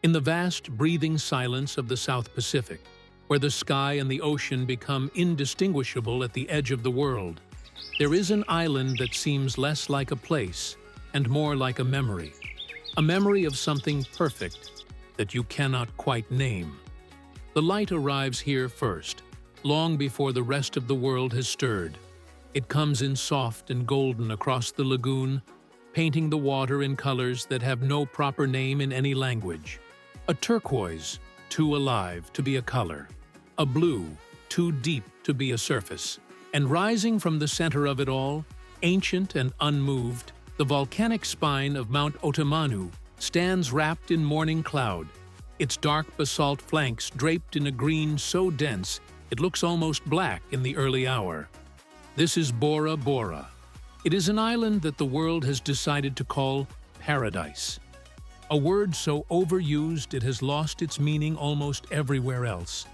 In the vast, breathing silence of the South Pacific, where the sky and the ocean become indistinguishable at the edge of the world, there is an island that seems less like a place and more like a memory of something perfect that you cannot quite name. The light arrives here first, long before the rest of the world has stirred. It comes in soft and golden across the lagoon, painting the water in colors that have no proper name in any language. A turquoise, too alive to be a color. A blue, too deep to be a surface. And rising from the center of it all, ancient and unmoved, the volcanic spine of Mount Otomanu stands wrapped in morning cloud, its dark basalt flanks draped in a green so dense it looks almost black in the early hour. This is Bora Bora. It is an island that the world has decided to call paradise. A word so overused it has lost its meaning almost everywhere else.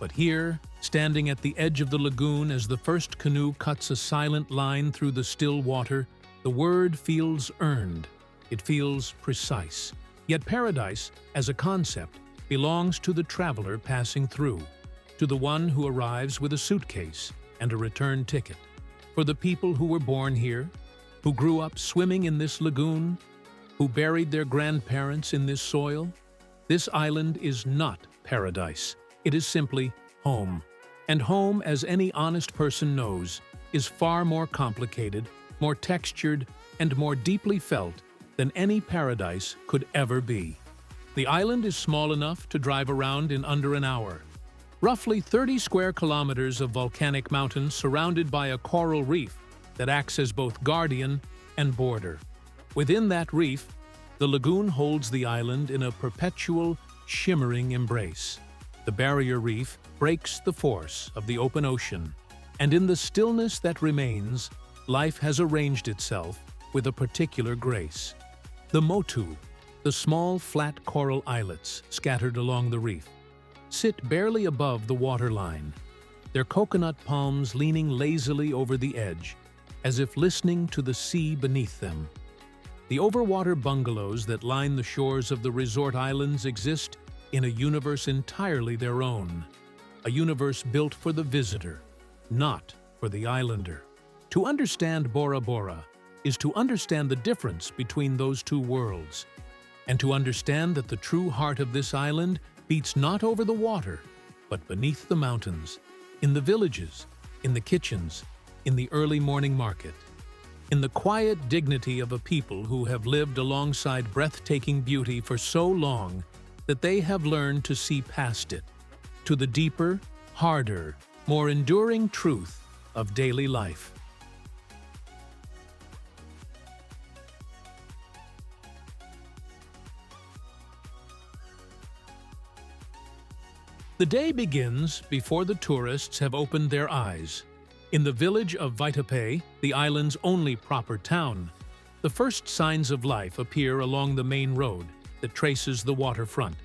But here, standing at the edge of the lagoon as the first canoe cuts a silent line through the still water, the word feels earned. It feels precise. Yet paradise, as a concept, belongs to the traveler passing through, to the one who arrives with a suitcase and a return ticket. For the people who were born here, who grew up swimming in this lagoon, who buried their grandparents in this soil, this island is not paradise. It is simply home. And home, as any honest person knows, is far more complicated, more textured, and more deeply felt than any paradise could ever be. The island is small enough to drive around in under an hour. Roughly 30 square kilometers of volcanic mountains surrounded by a coral reef that acts as both guardian and border. Within that reef, the lagoon holds the island in a perpetual, shimmering embrace. The barrier reef breaks the force of the open ocean, and in the stillness that remains, life has arranged itself with a particular grace. The motu, the small flat coral islets scattered along the reef, sit barely above the waterline, their coconut palms leaning lazily over the edge, as if listening to the sea beneath them. The overwater bungalows that line the shores of the resort islands exist in a universe entirely their own, a universe built for the visitor, not for the islander. To understand Bora Bora is to understand the difference between those two worlds, and to understand that the true heart of this island beats not over the water, but beneath the mountains, in the villages, in the kitchens, in the early morning market, in the quiet dignity of a people who have lived alongside breathtaking beauty for so long that they have learned to see past it, to the deeper, harder, more enduring truth of daily life. The day begins before the tourists have opened their eyes. In the village of Vaitape, the island's only proper town, the first signs of life appear along the main road that traces the waterfront.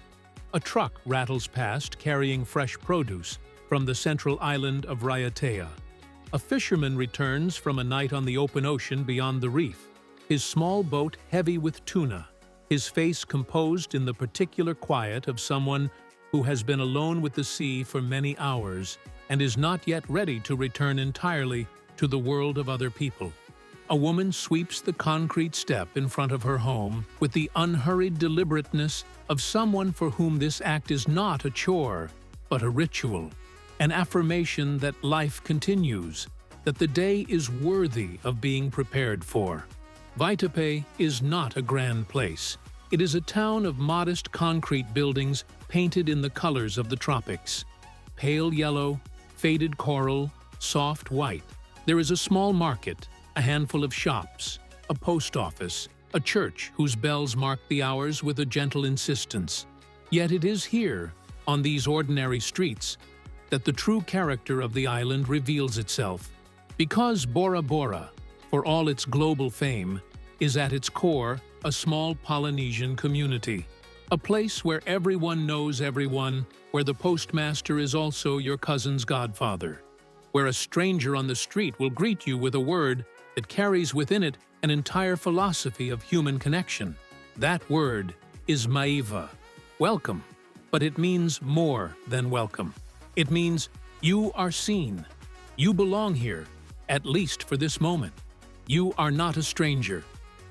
A truck rattles past carrying fresh produce from the central island of Raiatea. A fisherman returns from a night on the open ocean beyond the reef, his small boat heavy with tuna, his face composed in the particular quiet of someone who has been alone with the sea for many hours and is not yet ready to return entirely to the world of other people. A woman sweeps the concrete step in front of her home with the unhurried deliberateness of someone for whom this act is not a chore, but a ritual, an affirmation that life continues, that the day is worthy of being prepared for. Vaitape is not a grand place. It is a town of modest concrete buildings painted in the colors of the tropics. Pale yellow, faded coral, soft white. There is a small market, a handful of shops, a post office, a church whose bells mark the hours with a gentle insistence. Yet it is here, on these ordinary streets, that the true character of the island reveals itself. Because Bora Bora, for all its global fame, is at its core a small Polynesian community. A place where everyone knows everyone, where the postmaster is also your cousin's godfather, where a stranger on the street will greet you with a word that carries within it an entire philosophy of human connection. That word is maiva, welcome, but it means more than welcome. It means you are seen. You belong here, at least for this moment. You are not a stranger.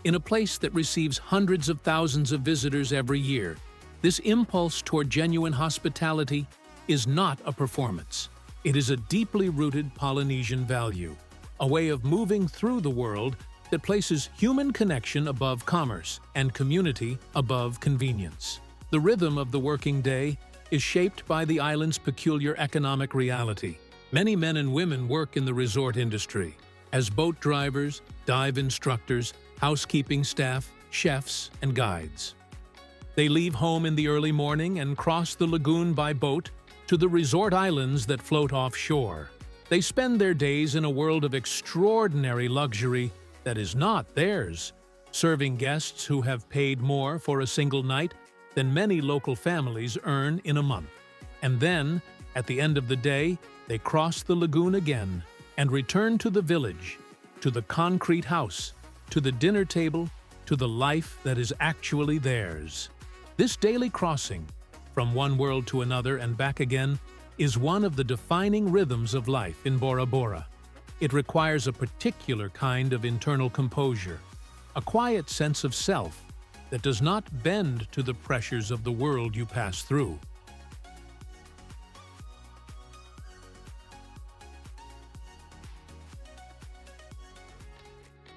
In a place that receives hundreds of thousands of visitors every year, this impulse toward genuine hospitality is not a performance. It is a deeply rooted Polynesian value, a way of moving through the world that places human connection above commerce and community above convenience. The rhythm of the working day is shaped by the island's peculiar economic reality. Many men and women work in the resort industry as boat drivers, dive instructors, housekeeping staff, chefs, and guides. They leave home in the early morning and cross the lagoon by boat to the resort islands that float offshore. They spend their days in a world of extraordinary luxury that is not theirs, serving guests who have paid more for a single night than many local families earn in a month. And then, at the end of the day, they cross the lagoon again and return to the village, to the concrete house, to the dinner table, to the life that is actually theirs. This daily crossing, from one world to another and back again, is one of the defining rhythms of life in Bora Bora. It requires a particular kind of internal composure, a quiet sense of self that does not bend to the pressures of the world you pass through.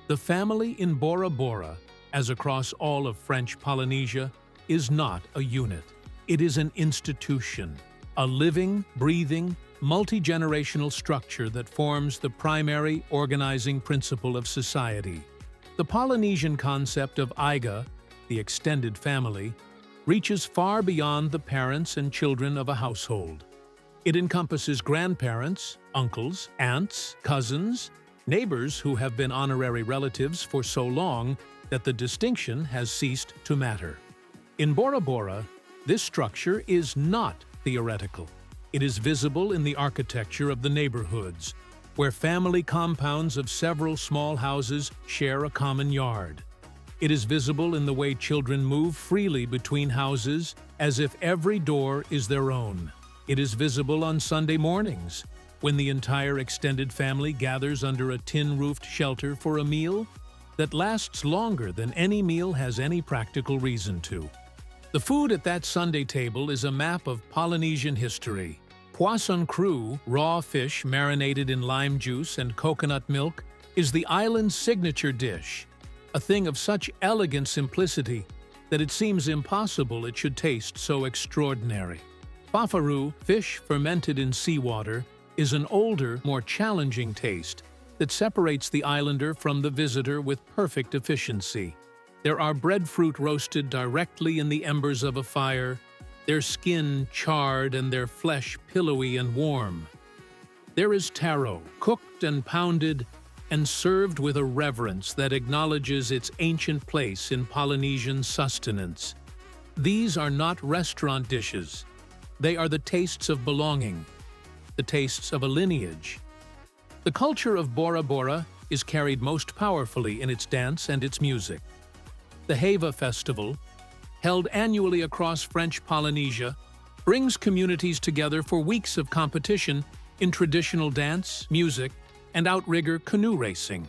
The family in Bora Bora, as across all of French Polynesia, is not a unit. It is an institution, a living, breathing, multi-generational structure that forms the primary organizing principle of society. The Polynesian concept of aiga, the extended family, reaches far beyond the parents and children of a household. It encompasses grandparents, uncles, aunts, cousins, neighbors who have been honorary relatives for so long that the distinction has ceased to matter. In Bora Bora, this structure is not theoretical. It is visible in the architecture of the neighborhoods, where family compounds of several small houses share a common yard. It is visible in the way children move freely between houses as if every door is their own. It is visible on Sunday mornings, when the entire extended family gathers under a tin-roofed shelter for a meal that lasts longer than any meal has any practical reason to. The food at that Sunday table is a map of Polynesian history. Poisson cru, raw fish marinated in lime juice and coconut milk, is the island's signature dish, a thing of such elegant simplicity that it seems impossible it should taste so extraordinary. Pafaru, fish fermented in seawater, is an older, more challenging taste that separates the islander from the visitor with perfect efficiency. There are breadfruit roasted directly in the embers of a fire, their skin charred and their flesh pillowy and warm. There is taro, cooked and pounded, and served with a reverence that acknowledges its ancient place in Polynesian sustenance. These are not restaurant dishes. They are the tastes of belonging, the tastes of a lineage. The culture of Bora Bora is carried most powerfully in its dance and its music. The Heva Festival, held annually across French Polynesia, brings communities together for weeks of competition in traditional dance, music, and outrigger canoe racing.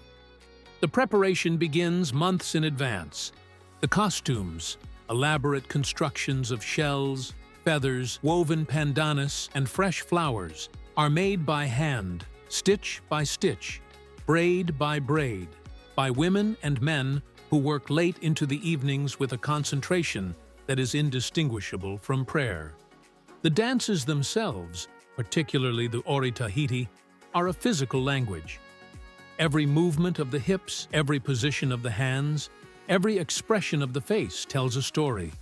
The preparation begins months in advance. The costumes, elaborate constructions of shells, feathers, woven pandanus, and fresh flowers, are made by hand, stitch by stitch, braid by braid, by women and men who work late into the evenings with a concentration that is indistinguishable from prayer. The dances themselves, particularly the Ori Tahiti, are a physical language. Every movement of the hips, every position of the hands, every expression of the face tells a story.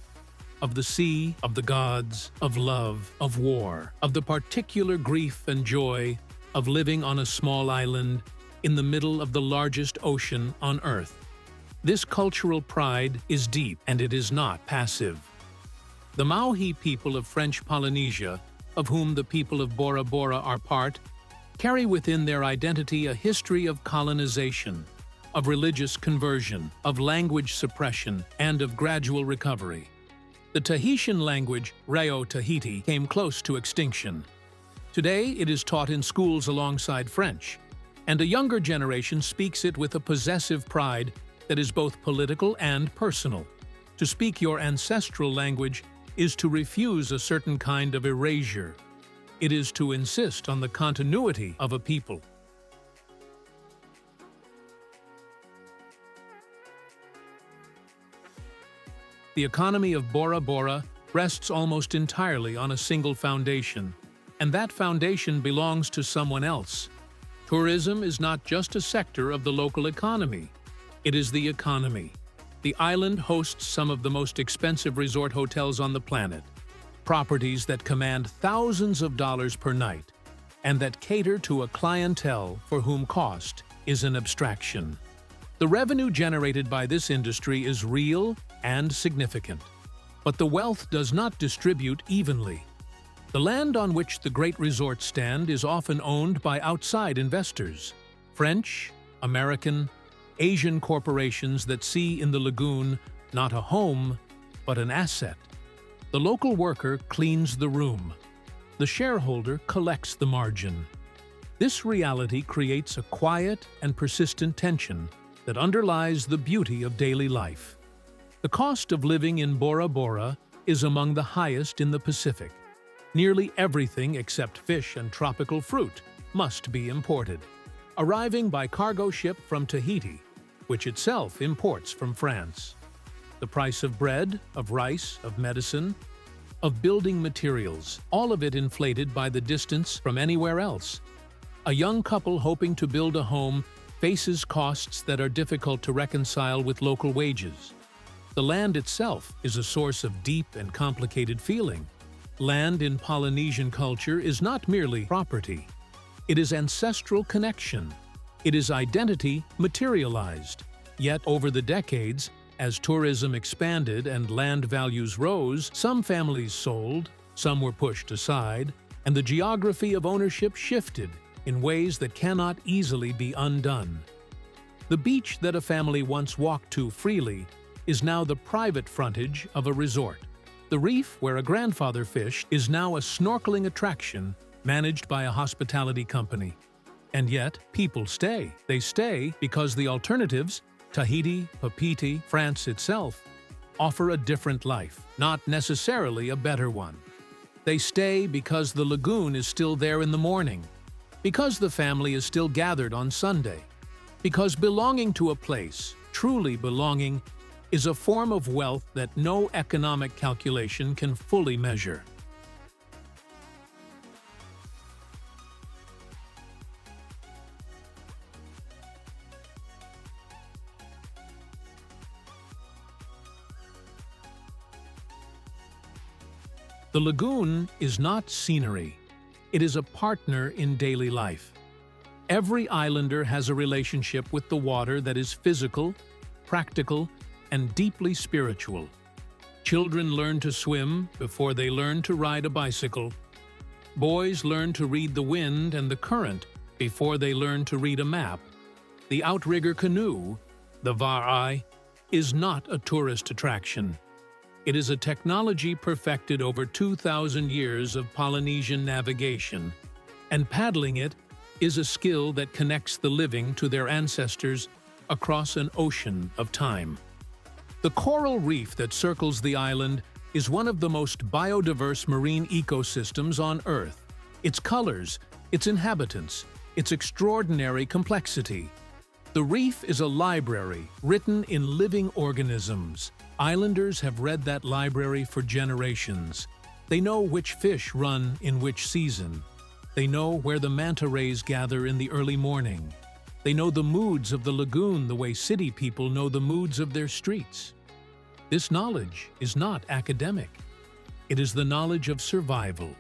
Of the sea, of the gods, of love, of war, of the particular grief and joy of living on a small island in the middle of the largest ocean on Earth. This cultural pride is deep and it is not passive. The Maohi people of French Polynesia, of whom the people of Bora Bora are part, carry within their identity a history of colonization, of religious conversion, of language suppression, and of gradual recovery. The Tahitian language, Reo Tahiti, came close to extinction. Today, it is taught in schools alongside French, and a younger generation speaks it with a possessive pride that is both political and personal. To speak your ancestral language is to refuse a certain kind of erasure. It is to insist on the continuity of a people. The economy of Bora Bora rests almost entirely on a single foundation, and that foundation belongs to someone else. Tourism is not just a sector of the local economy, it is the economy. The island hosts some of the most expensive resort hotels on the planet, properties that command thousands of dollars per night, and that cater to a clientele for whom cost is an abstraction. The revenue generated by this industry is real and significant, but the wealth does not distribute evenly. The land on which the great resorts stand is often owned by outside investors, French, American, Asian corporations that see in the lagoon not a home, but an asset. The local worker cleans the room. The shareholder collects the margin. This reality creates a quiet and persistent tension that underlies the beauty of daily life. The cost of living in Bora Bora is among the highest in the Pacific. Nearly everything except fish and tropical fruit must be imported, arriving by cargo ship from Tahiti, which itself imports from France. The price of bread, of rice, of medicine, of building materials, all of it inflated by the distance from anywhere else. A young couple hoping to build a home faces costs that are difficult to reconcile with local wages. The land itself is a source of deep and complicated feeling. Land in Polynesian culture is not merely property. It is ancestral connection. It is identity materialized. Yet over the decades, as tourism expanded and land values rose, some families sold, some were pushed aside, and the geography of ownership shifted in ways that cannot easily be undone. The beach that a family once walked to freely is now the private frontage of a resort. The reef where a grandfather fished is now a snorkeling attraction managed by a hospitality company. And yet, people stay. They stay because the alternatives, Tahiti, Papeete, France itself, offer a different life, not necessarily a better one. They stay because the lagoon is still there in the morning, because the family is still gathered on Sunday, because belonging to a place, truly belonging, is a form of wealth that no economic calculation can fully measure. The lagoon is not scenery. It is a partner in daily life. Every islander has a relationship with the water that is physical, practical, and deeply spiritual. Children learn to swim before they learn to ride a bicycle. Boys learn to read the wind and the current before they learn to read a map. The outrigger canoe, the Varai, is not a tourist attraction. It is a technology perfected over 2,000 years of Polynesian navigation, and paddling it is a skill that connects the living to their ancestors across an ocean of time. The coral reef that circles the island is one of the most biodiverse marine ecosystems on Earth. Its colors, its inhabitants, its extraordinary complexity. The reef is a library written in living organisms. Islanders have read that library for generations. They know which fish run in which season. They know where the manta rays gather in the early morning. They know the moods of the lagoon the way city people know the moods of their streets. This knowledge is not academic. It is the knowledge of survival,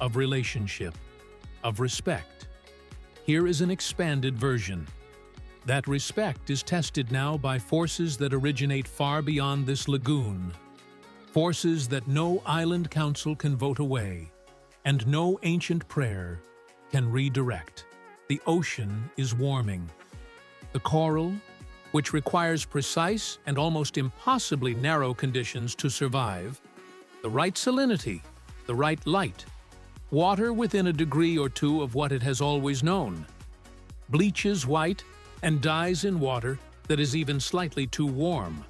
of relationship, of respect. Here is an expanded version. That respect is tested now by forces that originate far beyond this lagoon, forces that no island council can vote away, and no ancient prayer can redirect. The ocean is warming. The coral, which requires precise and almost impossibly narrow conditions to survive, the right salinity, the right light, water within a degree or two of what it has always known, bleaches white and dies in water that is even slightly too warm.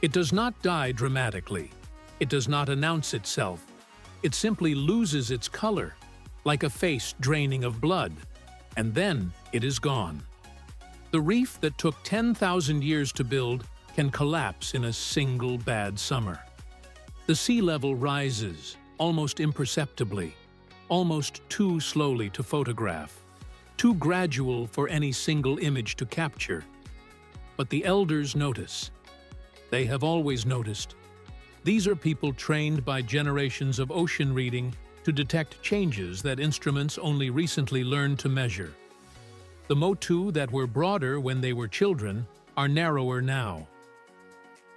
It does not die dramatically. It does not announce itself. It simply loses its color, like a face draining of blood, and then it is gone. The reef that took 10,000 years to build can collapse in a single bad summer. The sea level rises, almost imperceptibly, almost too slowly to photograph, too gradual for any single image to capture. But the elders notice. They have always noticed. These are people trained by generations of ocean reading to detect changes that instruments only recently learned to measure. The motu that were broader when they were children are narrower now.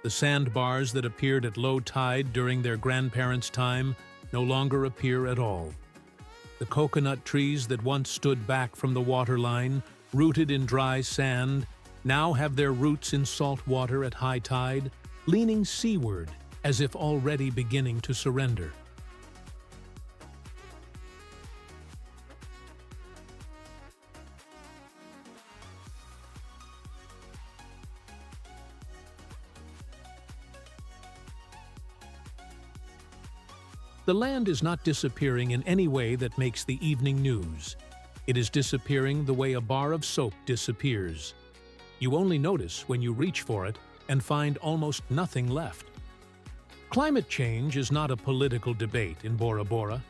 The sandbars that appeared at low tide during their grandparents' time no longer appear at all. The coconut trees that once stood back from the waterline, rooted in dry sand, now have their roots in salt water at high tide, leaning seaward as if already beginning to surrender. The land is not disappearing in any way that makes the evening news. It is disappearing the way a bar of soap disappears. You only notice when you reach for it and find almost nothing left. Climate change is not a political debate in Bora Bora.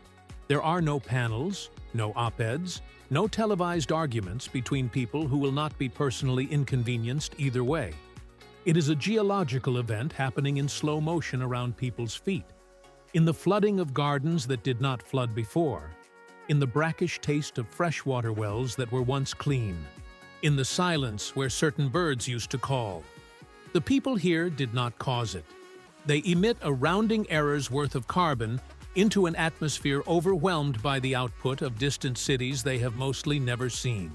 There are no panels, no op-eds, no televised arguments between people who will not be personally inconvenienced either way. It is a geological event happening in slow motion around people's feet, in the flooding of gardens that did not flood before, in the brackish taste of freshwater wells that were once clean, in the silence where certain birds used to call. The people here did not cause it. They emit a rounding error's worth of carbon into an atmosphere overwhelmed by the output of distant cities they have mostly never seen.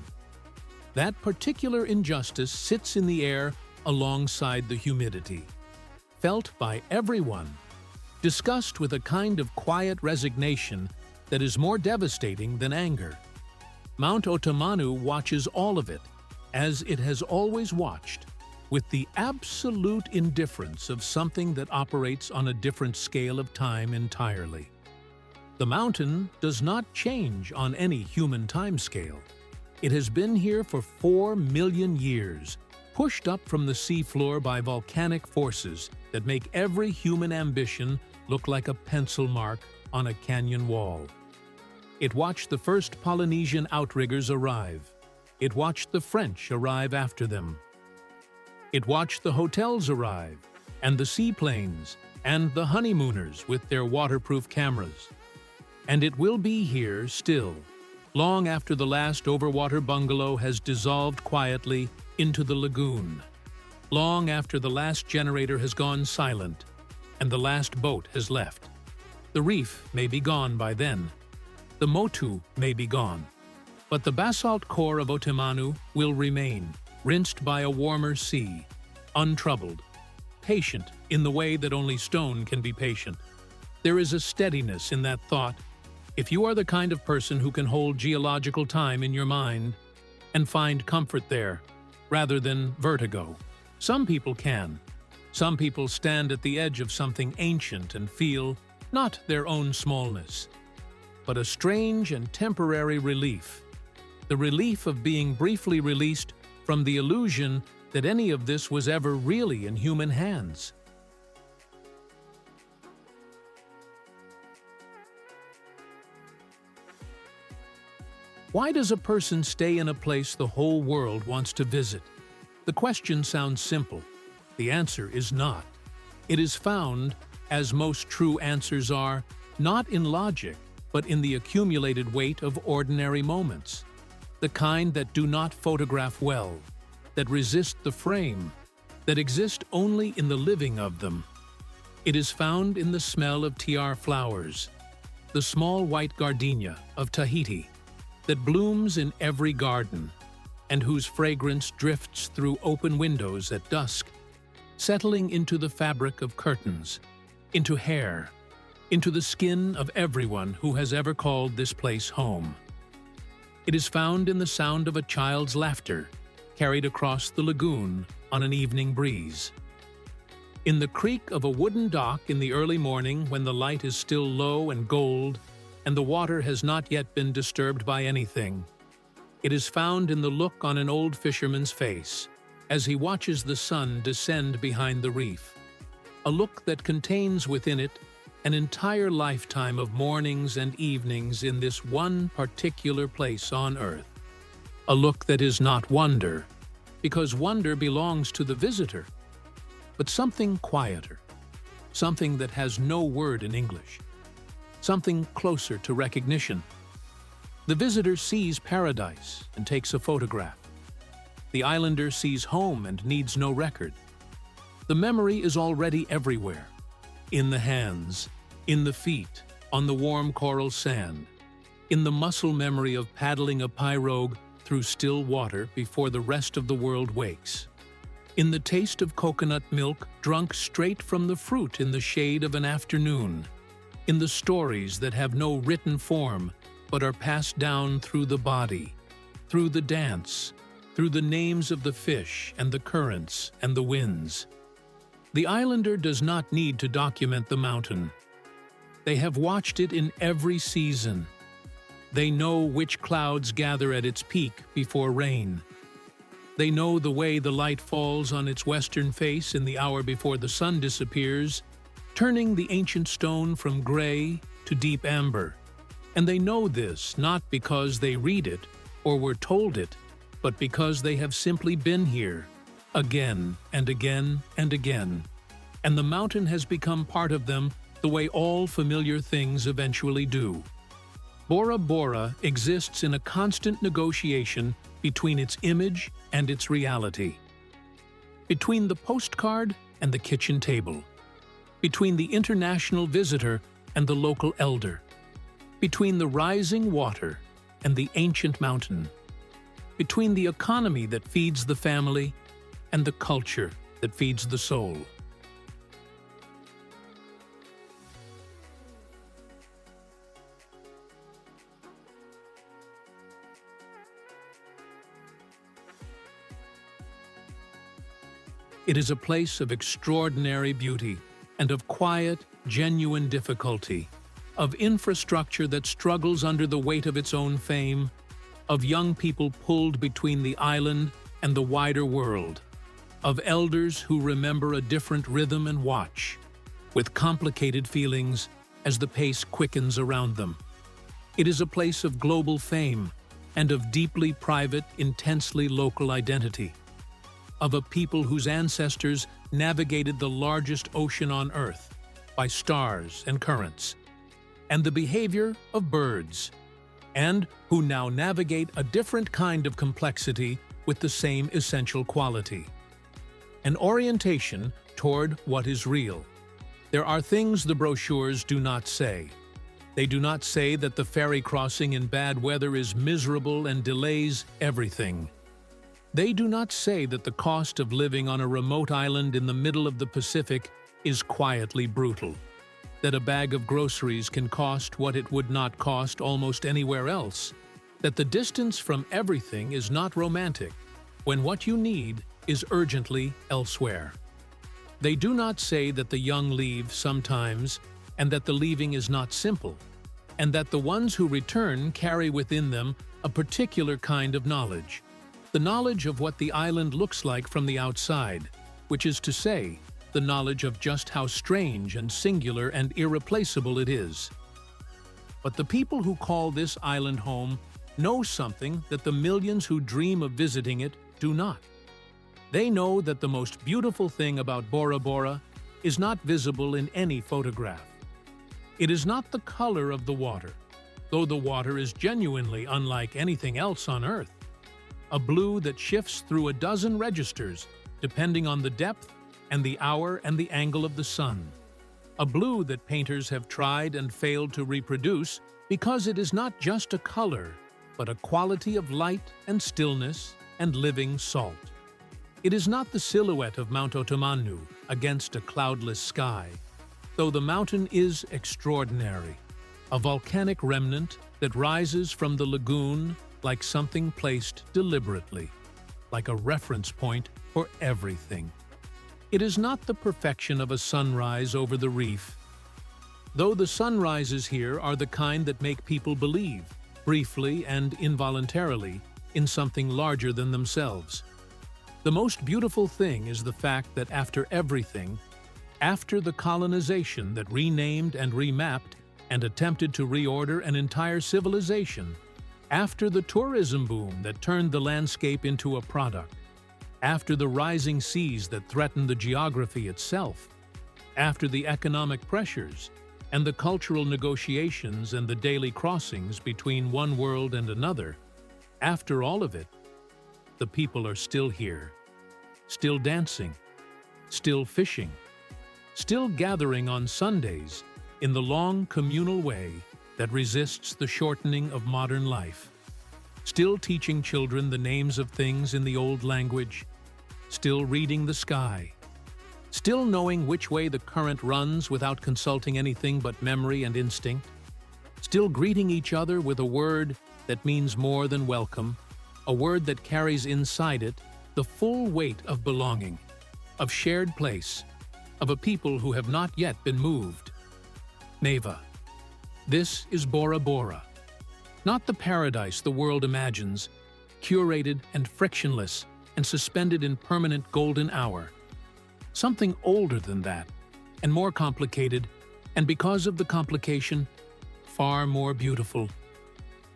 That particular injustice sits in the air alongside the humidity, felt by everyone, discussed with a kind of quiet resignation that is more devastating than anger. Mount Otamanu watches all of it, as it has always watched, with the absolute indifference of something that operates on a different scale of time entirely. The mountain does not change on any human timescale. It has been here for 4 million years, pushed up from the seafloor by volcanic forces that make every human ambition look like a pencil mark on a canyon wall. It watched the first Polynesian outriggers arrive. It watched the French arrive after them. It watched the hotels arrive, and the seaplanes, and the honeymooners with their waterproof cameras. And it will be here still, long after the last overwater bungalow has dissolved quietly into the lagoon, long after the last generator has gone silent, and the last boat has left. The reef may be gone by then. The motu may be gone. But the basalt core of Otamanu will remain, rinsed by a warmer sea, untroubled, patient in the way that only stone can be patient. There is a steadiness in that thought. If you are the kind of person who can hold geological time in your mind and find comfort there, rather than vertigo. Some people can. Some people stand at the edge of something ancient and feel not their own smallness, but a strange and temporary relief. The relief of being briefly released from the illusion that any of this was ever really in human hands. Why does a person stay in a place the whole world wants to visit? The question sounds simple. The answer is not. It is found, as most true answers are, not in logic, but in the accumulated weight of ordinary moments. The kind that do not photograph well, that resist the frame, that exist only in the living of them. It is found in the smell of tiar flowers, the small white gardenia of Tahiti, that blooms in every garden, and whose fragrance drifts through open windows at dusk, settling into the fabric of curtains, into hair, into the skin of everyone who has ever called this place home. It is found in the sound of a child's laughter, carried across the lagoon on an evening breeze. In the creak of a wooden dock in the early morning when the light is still low and gold and the water has not yet been disturbed by anything. It is found in the look on an old fisherman's face as he watches the sun descend behind the reef, a look that contains within it an entire lifetime of mornings and evenings in this one particular place on earth. A look that is not wonder, because wonder belongs to the visitor, but something quieter, something that has no word in English, something closer to recognition. The visitor sees paradise and takes a photograph. The islander sees home and needs no record. The memory is already everywhere, in the hands, in the feet, on the warm coral sand, in the muscle memory of paddling a pirogue through still water before the rest of the world wakes, in the taste of coconut milk drunk straight from the fruit in the shade of an afternoon, in the stories that have no written form but are passed down through the body, through the dance, through the names of the fish and the currents and the winds. The islander does not need to document the mountain. They have watched it in every season. They know which clouds gather at its peak before rain. They know the way the light falls on its western face in the hour before the sun disappears, turning the ancient stone from gray to deep amber. And they know this not because they read it or were told it, but because they have simply been here, again and again and again. And the mountain has become part of them the way all familiar things eventually do. Bora Bora exists in a constant negotiation between its image and its reality, between the postcard and the kitchen table, between the international visitor and the local elder, between the rising water and the ancient mountain, between the economy that feeds the family and the culture that feeds the soul. It is a place of extraordinary beauty and of quiet, genuine difficulty, of infrastructure that struggles under the weight of its own fame, of young people pulled between the island and the wider world, of elders who remember a different rhythm and watch, with complicated feelings as the pace quickens around them. It is a place of global fame and of deeply private, intensely local identity, of a people whose ancestors navigated the largest ocean on Earth by stars and currents, and the behavior of birds, and who now navigate a different kind of complexity with the same essential quality. An orientation toward what is real. There are things the brochures do not say. They do not say that the ferry crossing in bad weather is miserable and delays everything. They do not say that the cost of living on a remote island in the middle of the Pacific is quietly brutal, that a bag of groceries can cost what it would not cost almost anywhere else, that the distance from everything is not romantic, when what you need is urgently elsewhere. They do not say that the young leave sometimes, and that the leaving is not simple, and that the ones who return carry within them a particular kind of knowledge, the knowledge of what the island looks like from the outside, which is to say, the knowledge of just how strange and singular and irreplaceable it is. But the people who call this island home know something that the millions who dream of visiting it do not. They know that the most beautiful thing about Bora Bora is not visible in any photograph. It is not the color of the water, though the water is genuinely unlike anything else on Earth. A blue that shifts through a dozen registers, depending on the depth and the hour and the angle of the sun. A blue that painters have tried and failed to reproduce because it is not just a color, but a quality of light and stillness and living salt. It is not the silhouette of Mount Otomanu against a cloudless sky, though the mountain is extraordinary, a volcanic remnant that rises from the lagoon like something placed deliberately, like a reference point for everything. It is not the perfection of a sunrise over the reef, though the sunrises here are the kind that make people believe, briefly and involuntarily, in something larger than themselves. The most beautiful thing is the fact that after everything, after the colonization that renamed and remapped and attempted to reorder an entire civilization, after the tourism boom that turned the landscape into a product, after the rising seas that threatened the geography itself, after the economic pressures and the cultural negotiations and the daily crossings between one world and another, after all of it, the people are still here, still dancing, still fishing, still gathering on Sundays in the long communal way that resists the shortening of modern life, still teaching children the names of things in the old language, still reading the sky, still knowing which way the current runs without consulting anything but memory and instinct, still greeting each other with a word that means more than welcome, a word that carries inside it the full weight of belonging, of shared place, of a people who have not yet been moved. Neva. This is Bora Bora. Not the paradise the world imagines, curated and frictionless and suspended in permanent golden hour. Something older than that, and more complicated, and because of the complication, far more beautiful.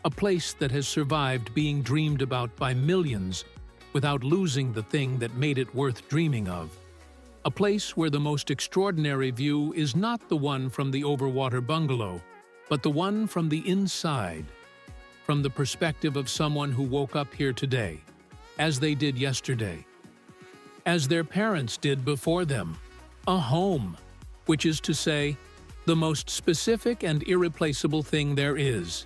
A place that has survived being dreamed about by millions without losing the thing that made it worth dreaming of. A place where the most extraordinary view is not the one from the overwater bungalow, but the one from the inside, from the perspective of someone who woke up here today, as they did yesterday, as their parents did before them. A home, which is to say, the most specific and irreplaceable thing there is.